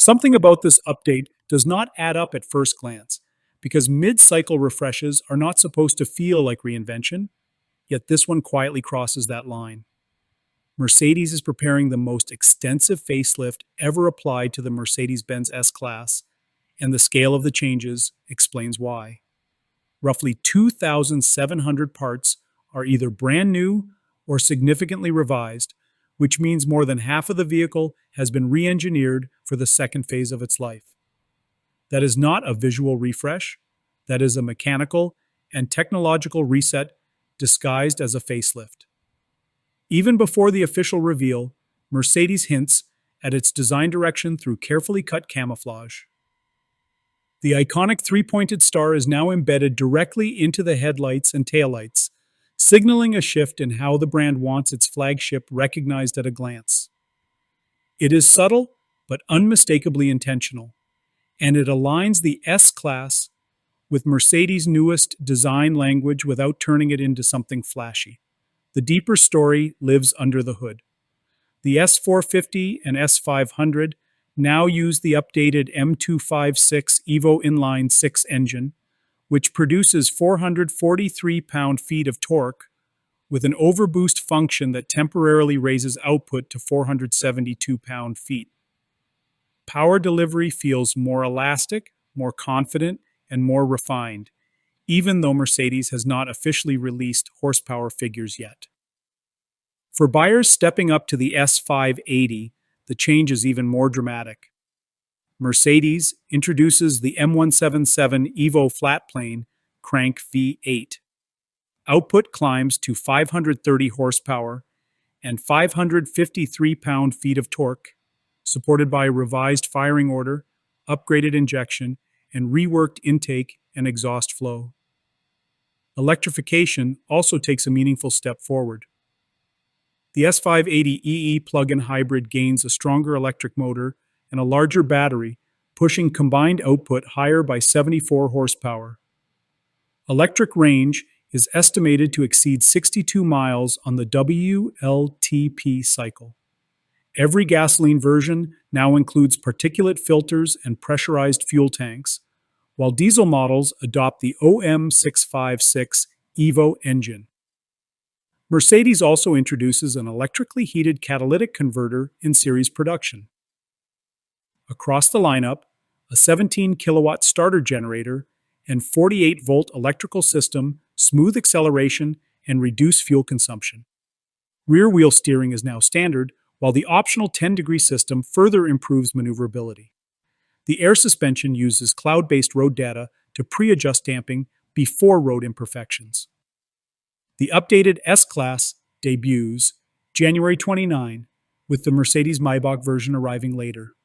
Something about this update does not add up at first glance, because mid-cycle refreshes are not supposed to feel like reinvention, yet this one quietly crosses that line. Mercedes is preparing the most extensive facelift ever applied to the Mercedes-Benz S-Class, and the scale of the changes explains why. Roughly 2,700 parts are either brand new or significantly revised, which means more than half of the vehicle has been re-engineered for the second phase of its life. That is not a visual refresh, that is a mechanical and technological reset disguised as a facelift. Even before the official reveal, Mercedes hints at its design direction through carefully cut camouflage. The iconic three-pointed star is now embedded directly into the headlights and taillights, signaling a shift in how the brand wants its flagship recognized at a glance. It is subtle, but unmistakably intentional, and it aligns the S-Class with Mercedes' newest design language without turning it into something flashy. The deeper story lives under the hood. The S450 and S500 now use the updated M256 Evo inline 6 engine, which produces 443 pound-feet of torque with an overboost function that temporarily raises output to 472 pound-feet. Power delivery feels more elastic, more confident, and more refined, even though Mercedes has not officially released horsepower figures yet. For buyers stepping up to the S580, the change is even more dramatic. Mercedes introduces the M177 Evo flatplane crank V8. Output climbs to 530 horsepower and 553 pound-feet of torque, supported by a revised firing order, upgraded injection, and reworked intake and exhaust flow. Electrification also takes a meaningful step forward. The S580EE plug-in hybrid gains a stronger electric motor and a larger battery, pushing combined output higher by 74 horsepower. Electric range is estimated to exceed 62 miles on the WLTP cycle. Every gasoline version now includes particulate filters and pressurized fuel tanks, while diesel models adopt the M256 Evo engine. Mercedes also introduces an electrically heated catalytic converter in series production. Across the lineup, a 17-kilowatt starter generator and 48-volt electrical system smooth acceleration and reduce fuel consumption. Rear-wheel steering is now standard, while the optional 10-degree system further improves maneuverability. The air suspension uses cloud-based road data to pre-adjust damping before road imperfections. The updated S-Class debuts January 29, with the Mercedes-Maybach version arriving later.